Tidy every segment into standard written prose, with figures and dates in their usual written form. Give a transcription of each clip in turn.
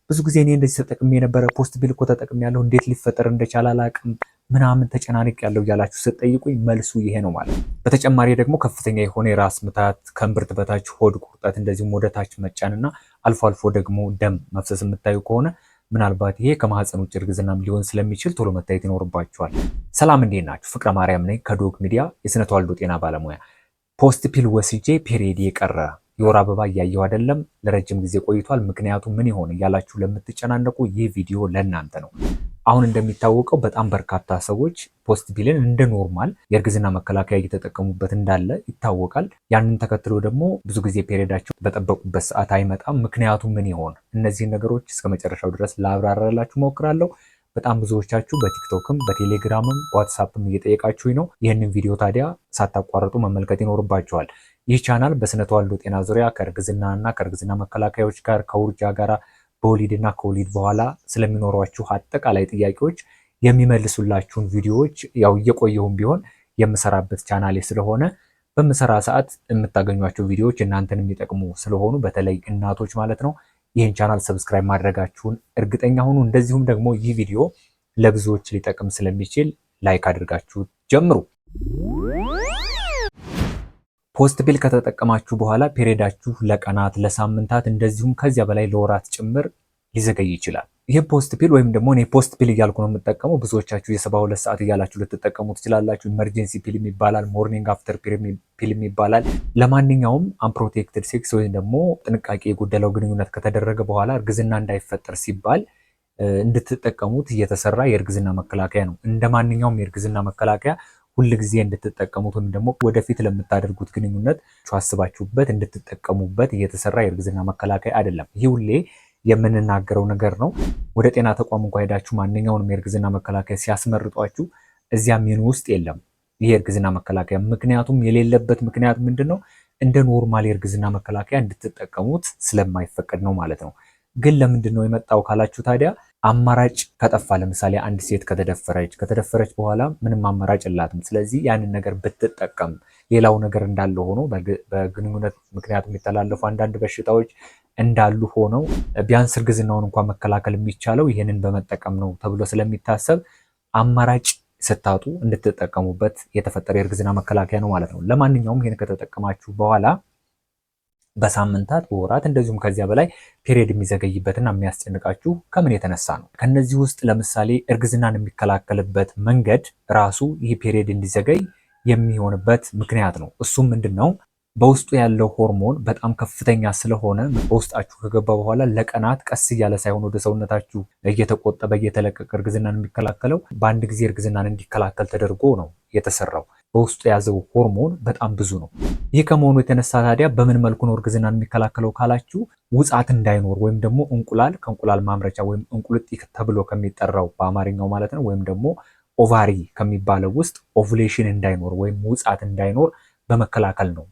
ብዙ ጊዜ እኔ እንደዚህ ተጠቅሜ የነበረ ፖስት ፒል እኮ ተጠቅሜ ያለሁ እንዴት ሊፈጠር እንደቻለ አላቅም ምናምን ተጨናንቅ ያለው እያላችሁ ስትጠይቁኝ መልሱ ይሄ ነው ማለት ነው። በተጨማሪ ደግሞ ከፍተኛ የሆነ የራስ ምታት፣ ከእምብርት በታች ሆድ ቁርጠት፣ እንደዚሁም ወደታች መጫንና አልፎ አልፎ ደግሞ ደም መፍሰስ የምታዩ ከሆነ ምናልባት ይሄ ከማህፀን ውጭ እርግዝናም ሊሆን ስለሚችል ቶሎ መታየት ይኖርባችኋል። ሰላም እንዴት ናችሁ? ፍቅረ ማርያም ነኝ ከዶግ ሚዲያ የስነ ተዋልዶ ጤና ባለሙያ። ፖስት ፒል ወስጄ ፔሪየድ የቀረ የወር አበባ እያየው አይደለም፣ ለረጅም ጊዜ ቆይቷል፣ ምክንያቱ ምን ይሆን እያላችሁ ለምትጨናነቁ ይህ ቪዲዮ ለእናንተ ነው። አሁን እንደሚታወቀው በጣም በርካታ ሰዎች ፖስት ፒልን እንደ ኖርማል የእርግዝና መከላከያ እየተጠቀሙበት እንዳለ ይታወቃል። ያንን ተከትሎ ደግሞ ብዙ ጊዜ ፔሪየዳቸው በጠበቁበት ሰዓት አይመጣም። ምክንያቱ ምን ይሆን? እነዚህን ነገሮች እስከ መጨረሻው ድረስ ላብራራላችሁ ሞክራለሁ። በጣም ብዙዎቻችሁ በቲክቶክም በቴሌግራምም በዋትሳፕም እየጠየቃችሁኝ ነው። ይህንን ቪዲዮ ታዲያ ሳታቋርጡ መመልከት ይኖርባችኋል። ይህ ቻናል በስነ ተዋልዶ ጤና ዙሪያ ከእርግዝናና ከእርግዝና መከላከያዎች ጋር ከውርጃ ጋር በወሊድና ከወሊድ በኋላ ስለሚኖሯችሁ አጠቃላይ ጥያቄዎች የሚመልሱላችሁን ቪዲዮዎች ያው እየቆየሁም ቢሆን የምሰራበት ቻናሌ ስለሆነ በምሰራ ሰዓት የምታገኟቸው ቪዲዮዎች እናንተን የሚጠቅሙ ስለሆኑ በተለይ እናቶች ማለት ነው ይህን ቻናል ሰብስክራይብ ማድረጋችሁን እርግጠኛ ሁኑ። እንደዚሁም ደግሞ ይህ ቪዲዮ ለብዙዎች ሊጠቅም ስለሚችል ላይክ አድርጋችሁ ጀምሩ። ፖስት ፒል ከተጠቀማችሁ በኋላ ፔሪየዳችሁ ለቀናት፣ ለሳምንታት እንደዚሁም ከዚያ በላይ ለወራት ጭምር ሊዘገይ ይችላል። ይህ ፖስት ፒል ወይም ደግሞ እኔ ፖስት ፒል እያልኩ ነው የምጠቀመው። ብዙዎቻችሁ የ72 ሰዓት እያላችሁ ልትጠቀሙ ትችላላችሁ። ኢመርጀንሲ ፒል ይባላል፣ ሞርኒንግ አፍተር ፒል ይባላል። ለማንኛውም አንፕሮቴክትድ ሴክስ ወይም ደግሞ ጥንቃቄ የጎደለው ግንኙነት ከተደረገ በኋላ እርግዝና እንዳይፈጠር ሲባል እንድትጠቀሙት እየተሰራ የእርግዝና መከላከያ ነው። እንደ ማንኛውም የእርግዝና መከላከያ ሁል ጊዜ እንድትጠቀሙት ወይም ደግሞ ወደፊት ለምታደርጉት ግንኙነት አስባችሁበት እንድትጠቀሙበት እየተሰራ የእርግዝና መከላከያ አይደለም። ይህ ሁሌ የምንናገረው ነገር ነው። ወደ ጤና ተቋም እንኳ ሄዳችሁ ማንኛውንም የእርግዝና መከላከያ ሲያስመርጧችሁ እዚያ ሜኑ ውስጥ የለም ይሄ የእርግዝና መከላከያ። ምክንያቱም የሌለበት ምክንያት ምንድን ነው? እንደ ኖርማል የእርግዝና መከላከያ እንድትጠቀሙት ስለማይፈቀድ ነው ማለት ነው። ግን ለምንድን ነው የመጣው ካላችሁ ታዲያ አማራጭ ከጠፋ፣ ለምሳሌ አንድ ሴት ከተደፈረች በኋላ ምንም አማራጭ የላትም። ስለዚህ ያንን ነገር ብትጠቀም ሌላው ነገር እንዳለ ሆኖ በግንኙነት ምክንያት የሚተላለፉ አንዳንድ በሽታዎች እንዳሉ ሆነው ቢያንስ እርግዝናውን እንኳን መከላከል የሚቻለው ይህንን በመጠቀም ነው ተብሎ ስለሚታሰብ አማራጭ ስታጡ እንድትጠቀሙበት የተፈጠረ የእርግዝና መከላከያ ነው ማለት ነው። ለማንኛውም ይህን ከተጠቀማችሁ በኋላ በሳምንታት በወራት እንደዚሁም ከዚያ በላይ ፔሪየድ የሚዘገይበትና የሚያስጨንቃችሁ ከምን የተነሳ ነው? ከነዚህ ውስጥ ለምሳሌ እርግዝናን የሚከላከልበት መንገድ ራሱ ይህ ፔሪየድ እንዲዘገይ የሚሆንበት ምክንያት ነው። እሱም ምንድን ነው? በውስጡ ያለው ሆርሞን በጣም ከፍተኛ ስለሆነ በውስጣችሁ ከገባ በኋላ ለቀናት ቀስ እያለ ሳይሆን ወደ ሰውነታችሁ እየተቆጠበ እየተለቀቀ እርግዝናን የሚከላከለው በአንድ ጊዜ እርግዝናን እንዲከላከል ተደርጎ ነው የተሰራው። በውስጡ የያዘው ሆርሞን በጣም ብዙ ነው። ይህ ከመሆኑ የተነሳ ታዲያ በምን መልኩ ነው እርግዝናን የሚከላከለው ካላችሁ ውጻት እንዳይኖር ወይም ደግሞ እንቁላል ከእንቁላል ማምረቻ ወይም እንቁልጢ ተብሎ ከሚጠራው በአማርኛው ማለት ነው ወይም ደግሞ ኦቫሪ ከሚባለው ውስጥ ኦቭሌሽን እንዳይኖር ወይም ውጻት እንዳይኖር በመከላከል ነው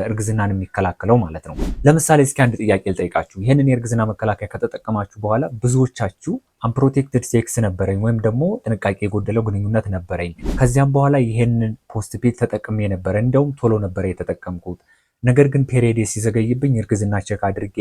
እርግዝናን የሚከላከለው ማለት ነው። ለምሳሌ እስኪ አንድ ጥያቄ ልጠይቃችሁ። ይህንን የእርግዝና መከላከያ ከተጠቀማችሁ በኋላ ብዙዎቻችሁ አንፕሮቴክትድ ሴክስ ነበረኝ ወይም ደግሞ ጥንቃቄ የጎደለው ግንኙነት ነበረኝ፣ ከዚያም በኋላ ይህንን ፖስት ፒል ተጠቅሜ ነበረ፣ እንደውም ቶሎ ነበረ የተጠቀምኩት፣ ነገር ግን ፔሪየድ ሲዘገይብኝ እርግዝና ቼክ አድርጌ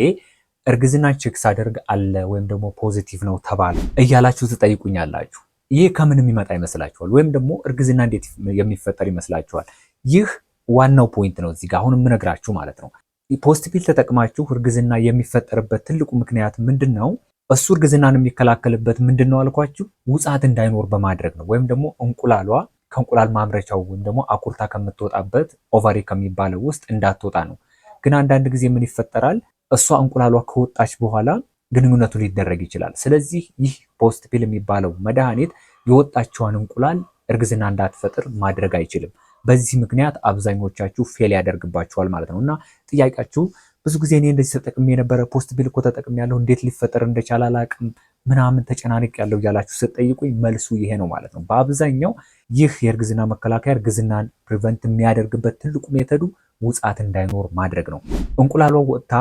እርግዝና ቼክ ሳደርግ አለ ወይም ደግሞ ፖዚቲቭ ነው ተባለ እያላችሁ ትጠይቁኛላችሁ። ይህ ከምን የሚመጣ ይመስላችኋል? ወይም ደግሞ እርግዝና እንዴት የሚፈጠር ይመስላችኋል? ይህ ዋናው ፖይንት ነው እዚህ ጋር አሁን የምነግራችሁ ማለት ነው። ፖስት ፒል ተጠቅማችሁ እርግዝና የሚፈጠርበት ትልቁ ምክንያት ምንድን ነው? እሱ እርግዝናን የሚከላከልበት ምንድን ነው አልኳችሁ? ውጻት እንዳይኖር በማድረግ ነው። ወይም ደግሞ እንቁላሏ ከእንቁላል ማምረቻው ወይም ደግሞ አኩርታ ከምትወጣበት ኦቫሪ ከሚባለው ውስጥ እንዳትወጣ ነው። ግን አንዳንድ ጊዜ ምን ይፈጠራል? እሷ እንቁላሏ ከወጣች በኋላ ግንኙነቱ ሊደረግ ይችላል። ስለዚህ ይህ ፖስት ፒል የሚባለው መድኃኒት የወጣችዋን እንቁላል እርግዝና እንዳትፈጥር ማድረግ አይችልም። በዚህ ምክንያት አብዛኞቻችሁ ፌል ያደርግባችኋል ማለት ነው። እና ጥያቄያችሁ ብዙ ጊዜ እኔ እንደዚህ ተጠቅሜ የነበረ ፖስት ፒል እኮ ተጠቅሜ ያለሁ እንዴት ሊፈጠር እንደቻለ አላቅም ምናምን ተጨናንቅ ያለው እያላችሁ ስትጠይቁኝ መልሱ ይሄ ነው ማለት ነው። በአብዛኛው ይህ የእርግዝና መከላከያ እርግዝናን ፕሪቨንት የሚያደርግበት ትልቁ ሜተዱ ውጻት እንዳይኖር ማድረግ ነው። እንቁላሏ ወጥታ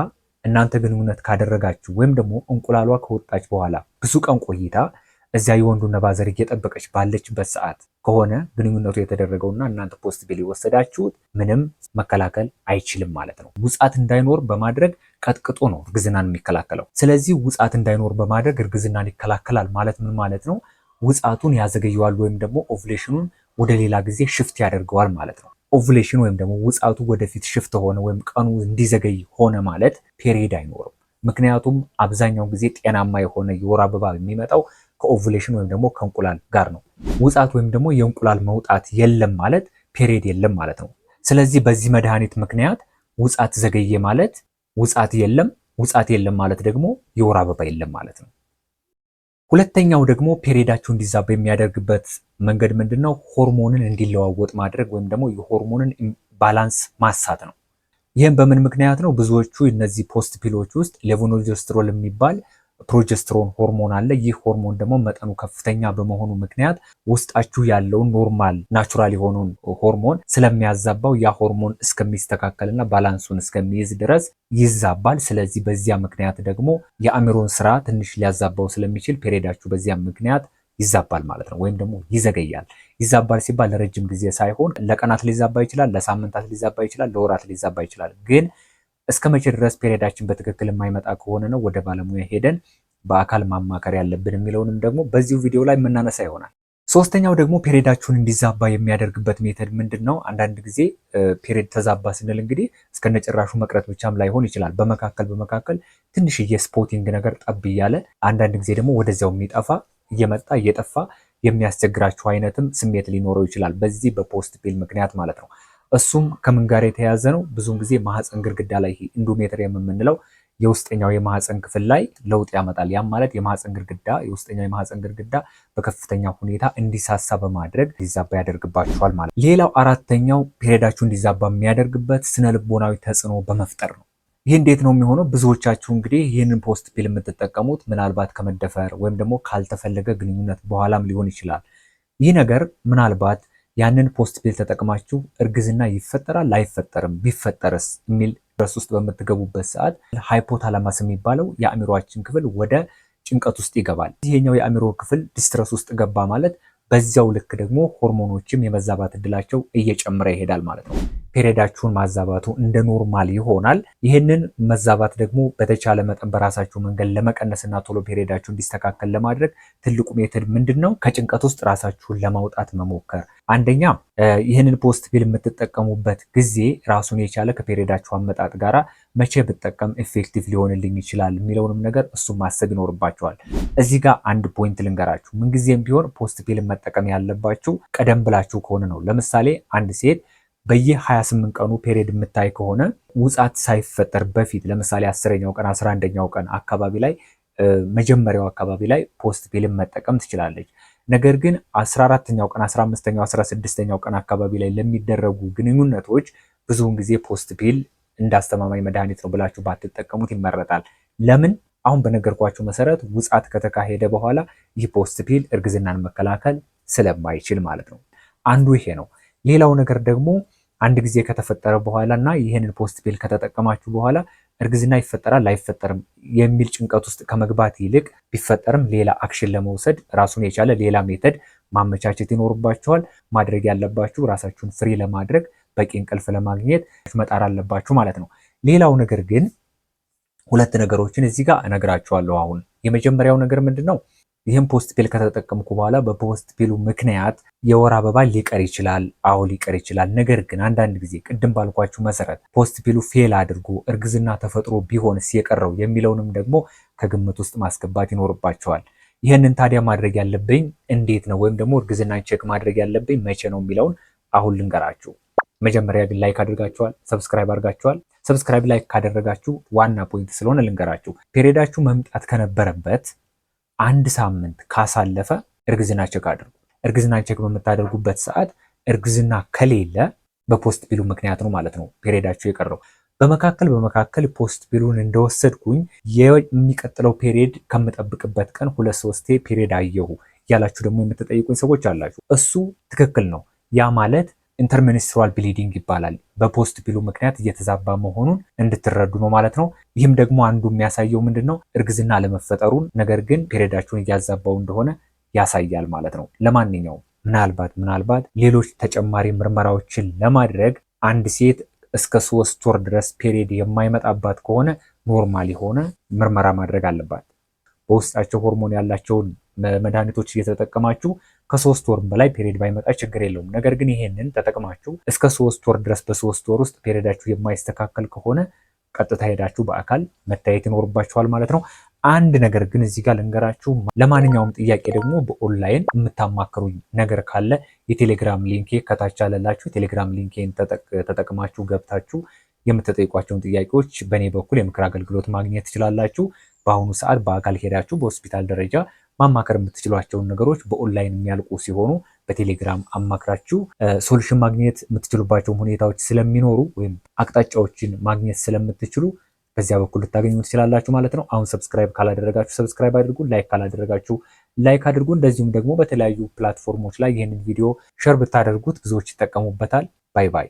እናንተ ግንኙነት ካደረጋችሁ ወይም ደግሞ እንቁላሏ ከወጣች በኋላ ብዙ ቀን ቆይታ እዚያ የወንዱ ነባዘር እየጠበቀች ባለችበት ሰዓት ከሆነ ግንኙነቱ የተደረገውና እናንተ ፖስት ፒል የወሰዳችሁት ምንም መከላከል አይችልም ማለት ነው። ውጻት እንዳይኖር በማድረግ ቀጥቅጦ ነው እርግዝናን የሚከላከለው። ስለዚህ ውጻት እንዳይኖር በማድረግ እርግዝናን ይከላከላል ማለት ምን ማለት ነው? ውጻቱን ያዘገየዋል ወይም ደግሞ ኦቭሌሽኑን ወደ ሌላ ጊዜ ሽፍት ያደርገዋል ማለት ነው። ኦቭሌሽን ወይም ደግሞ ውጻቱ ወደፊት ሽፍት ሆነ ወይም ቀኑ እንዲዘገይ ሆነ ማለት ፔሪድ አይኖርም። ምክንያቱም አብዛኛው ጊዜ ጤናማ የሆነ የወር አበባ የሚመጣው ከኦቭሌሽን ወይም ደግሞ ከእንቁላል ጋር ነው። ውጻት ወይም ደግሞ የእንቁላል መውጣት የለም ማለት ፔሪድ የለም ማለት ነው። ስለዚህ በዚህ መድኃኒት ምክንያት ውጻት ዘገየ ማለት ውጻት የለም፣ ውጻት የለም ማለት ደግሞ የወር አበባ የለም ማለት ነው። ሁለተኛው ደግሞ ፔሪዳችሁ እንዲዛባ የሚያደርግበት መንገድ ምንድነው? ሆርሞንን እንዲለዋወጥ ማድረግ ወይም ደግሞ የሆርሞንን ባላንስ ማሳት ነው። ይህም በምን ምክንያት ነው? ብዙዎቹ እነዚህ ፖስት ፒሎች ውስጥ ሌቮኖጀስትሮል የሚባል ፕሮጀስትሮን ሆርሞን አለ። ይህ ሆርሞን ደግሞ መጠኑ ከፍተኛ በመሆኑ ምክንያት ውስጣችሁ ያለውን ኖርማል ናቹራል የሆነውን ሆርሞን ስለሚያዛባው ያ ሆርሞን እስከሚስተካከልና ባላንሱን እስከሚይዝ ድረስ ይዛባል። ስለዚህ በዚያ ምክንያት ደግሞ የአእምሮን ስራ ትንሽ ሊያዛባው ስለሚችል ፔሪዳችሁ በዚያ ምክንያት ይዛባል ማለት ነው፣ ወይም ደግሞ ይዘገያል። ይዛባል ሲባል ለረጅም ጊዜ ሳይሆን ለቀናት ሊዛባ ይችላል፣ ለሳምንታት ሊዛባ ይችላል፣ ለወራት ሊዛባ ይችላል። ግን እስከ መቼ ድረስ ፔሪዳችን በትክክል የማይመጣ ከሆነ ነው ወደ ባለሙያ ሄደን በአካል ማማከር ያለብን የሚለውንም ደግሞ በዚሁ ቪዲዮ ላይ የምናነሳ ይሆናል። ሶስተኛው ደግሞ ፔሪዳችሁን እንዲዛባ የሚያደርግበት ሜተድ ምንድን ነው? አንዳንድ ጊዜ ፔሪድ ተዛባ ስንል እንግዲህ እስከነጭራሹ መቅረት ብቻም ላይሆን ይችላል። በመካከል ትንሽዬ ስፖቲንግ ነገር ጠብ እያለ አንዳንድ ጊዜ ደግሞ ወደዚያው የሚጠፋ እየመጣ እየጠፋ የሚያስቸግራችሁ አይነትም ስሜት ሊኖረው ይችላል። በዚህ በፖስት ፒል ምክንያት ማለት ነው። እሱም ከምን ጋር የተያያዘ ነው? ብዙውን ጊዜ ማህፀን ግድግዳ ላይ ኢንዶሜትሪየም የምንለው የውስጠኛው የማህፀን ክፍል ላይ ለውጥ ያመጣል። ያም ማለት የውስጠኛው የማህፀን ግድግዳ በከፍተኛ ሁኔታ እንዲሳሳ በማድረግ እንዲዛባ ያደርግባችኋል ማለት ነው። ሌላው አራተኛው ፔሪዳችሁ እንዲዛባ የሚያደርግበት ስነ ልቦናዊ ተጽዕኖ በመፍጠር ነው። ይህ እንዴት ነው የሚሆነው? ብዙዎቻችሁ እንግዲህ ይህንን ፖስት ፒል የምትጠቀሙት ምናልባት ከመደፈር ወይም ደግሞ ካልተፈለገ ግንኙነት በኋላም ሊሆን ይችላል። ይህ ነገር ምናልባት ያንን ፖስት ፒል ተጠቅማችሁ እርግዝና ይፈጠራል አይፈጠርም፣ ቢፈጠርስ የሚል ድረስ ውስጥ በምትገቡበት ሰዓት ሃይፖታላማስ የሚባለው የአእምሮአችን ክፍል ወደ ጭንቀት ውስጥ ይገባል። ይሄኛው የአእምሮ ክፍል ዲስትረስ ውስጥ ገባ ማለት በዚያው ልክ ደግሞ ሆርሞኖችም የመዛባት እድላቸው እየጨመረ ይሄዳል ማለት ነው። ፔሪዳችሁን ማዛባቱ እንደ ኖርማል ይሆናል። ይህንን መዛባት ደግሞ በተቻለ መጠን በራሳችሁ መንገድ ለመቀነስና ቶሎ ፔሪዳችሁ እንዲስተካከል ለማድረግ ትልቁ ሜተድ ምንድን ነው? ከጭንቀት ውስጥ ራሳችሁን ለማውጣት መሞከር። አንደኛ ይህንን ፖስት ፒል የምትጠቀሙበት ጊዜ ራሱን የቻለ ከፔሪዳችሁ አመጣጥ ጋራ መቼ ብጠቀም ኤፌክቲቭ ሊሆንልኝ ይችላል የሚለውንም ነገር እሱም ማሰብ ይኖርባቸዋል። እዚህ ጋር አንድ ፖይንት ልንገራችሁ። ምንጊዜም ቢሆን ፖስት ፒልን መጠቀም ያለባችሁ ቀደም ብላችሁ ከሆነ ነው። ለምሳሌ አንድ ሴት በየ28 ቀኑ ፔሪድ የምታይ ከሆነ ውጻት ሳይፈጠር በፊት ለምሳሌ 10ኛው ቀን 11ኛው ቀን አካባቢ ላይ መጀመሪያው አካባቢ ላይ ፖስት ፒልን መጠቀም ትችላለች። ነገር ግን 14ኛው ቀን 15ኛው 16ኛው ቀን አካባቢ ላይ ለሚደረጉ ግንኙነቶች ብዙውን ጊዜ ፖስት ፒል እንዳስተማማኝ መድኃኒት ነው ብላችሁ ባትጠቀሙት ይመረጣል። ለምን? አሁን በነገርኳችሁ መሰረት ውጻት ከተካሄደ በኋላ ይህ ፖስት ፒል እርግዝናን መከላከል ስለማይችል ማለት ነው። አንዱ ይሄ ነው። ሌላው ነገር ደግሞ አንድ ጊዜ ከተፈጠረ በኋላ እና ይህንን ፖስት ፒል ከተጠቀማችሁ በኋላ እርግዝና ይፈጠራል አይፈጠርም የሚል ጭንቀት ውስጥ ከመግባት ይልቅ ቢፈጠርም ሌላ አክሽን ለመውሰድ ራሱን የቻለ ሌላ ሜተድ ማመቻቸት ይኖርባችኋል። ማድረግ ያለባችሁ ራሳችሁን ፍሪ ለማድረግ በቂ እንቅልፍ ለማግኘት መጣር አለባችሁ ማለት ነው። ሌላው ነገር ግን ሁለት ነገሮችን እዚህ ጋር እነግራችኋለሁ። አሁን የመጀመሪያው ነገር ምንድን ነው? ይህም ፖስት ፒል ከተጠቀምኩ በኋላ በፖስት ፒሉ ምክንያት የወር አበባ ሊቀር ይችላል። አዎ ሊቀር ይችላል። ነገር ግን አንዳንድ ጊዜ ቅድም ባልኳችሁ መሰረት ፖስት ፒሉ ፌል አድርጎ እርግዝና ተፈጥሮ ቢሆንስ የቀረው የሚለውንም ደግሞ ከግምት ውስጥ ማስገባት ይኖርባቸዋል። ይህንን ታዲያ ማድረግ ያለብኝ እንዴት ነው? ወይም ደግሞ እርግዝናን ቼክ ማድረግ ያለብኝ መቼ ነው የሚለውን አሁን ልንገራችሁ። መጀመሪያ ግን ላይክ አድርጋችኋል፣ ሰብስክራይብ አድርጋችኋል። ሰብስክራይብ ላይክ ካደረጋችሁ ዋና ፖይንት ስለሆነ ልንገራችሁ። ፔሪዳችሁ መምጣት ከነበረበት አንድ ሳምንት ካሳለፈ እርግዝና ቼክ አድርጉ። እርግዝና ቼክ በምታደርጉበት ሰዓት እርግዝና ከሌለ በፖስት ፒሉ ምክንያት ነው ማለት ነው ፔሪዳችሁ የቀረው። በመካከል ፖስት ፒሉን እንደወሰድኩኝ የሚቀጥለው ፔሪድ ከምጠብቅበት ቀን 2-3 ፔሪድ አየሁ ያላችሁ ደግሞ የምትጠይቁኝ ሰዎች አላችሁ። እሱ ትክክል ነው። ያ ማለት ኢንተርሚኒስትራል ብሊዲንግ ይባላል። በፖስት ፒሉ ምክንያት እየተዛባ መሆኑን እንድትረዱ ነው ማለት ነው። ይህም ደግሞ አንዱ የሚያሳየው ምንድነው? እርግዝና አለመፈጠሩን፣ ነገር ግን ፔሪዳችሁን እያዛባው እንደሆነ ያሳያል ማለት ነው። ለማንኛውም ምናልባት ሌሎች ተጨማሪ ምርመራዎችን ለማድረግ አንድ ሴት እስከ 3 ወር ድረስ ፔሪድ የማይመጣባት ከሆነ ኖርማል የሆነ ምርመራ ማድረግ አለባት። በውስጣቸው ሆርሞን ያላቸውን መድኃኒቶች እየተጠቀማችሁ ከ3 ወር በላይ ፔሪድ ባይመጣ ችግር የለውም። ነገር ግን ይሄንን ተጠቅማችሁ እስከ 3 ወር ድረስ በ3 ወር ውስጥ ፔሪዳችሁ የማይስተካከል ከሆነ ቀጥታ ሄዳችሁ በአካል መታየት ይኖርባችኋል ማለት ነው። አንድ ነገር ግን እዚህ ጋር ልንገራችሁ፣ ለማንኛውም ጥያቄ ደግሞ በኦንላይን የምታማክሩኝ ነገር ካለ የቴሌግራም ሊንኬ ከታች አለላችሁ። ቴሌግራም ሊንኬን ተጠቅማችሁ ገብታችሁ የምትጠይቋቸውን ጥያቄዎች በእኔ በኩል የምክር አገልግሎት ማግኘት ትችላላችሁ። በአሁኑ ሰዓት በአካል ሄዳችሁ በሆስፒታል ደረጃ ማማከር የምትችሏቸውን ነገሮች በኦንላይን የሚያልቁ ሲሆኑ በቴሌግራም አማክራችሁ ሶሉሽን ማግኘት የምትችሉባቸውን ሁኔታዎች ስለሚኖሩ ወይም አቅጣጫዎችን ማግኘት ስለምትችሉ በዚያ በኩል ልታገኙ ትችላላችሁ ማለት ነው። አሁን ሰብስክራይብ ካላደረጋችሁ ሰብስክራይብ አድርጉ፣ ላይክ ካላደረጋችሁ ላይክ አድርጉ። እንደዚሁም ደግሞ በተለያዩ ፕላትፎርሞች ላይ ይህንን ቪዲዮ ሼር ብታደርጉት ብዙዎች ይጠቀሙበታል። ባይ ባይ።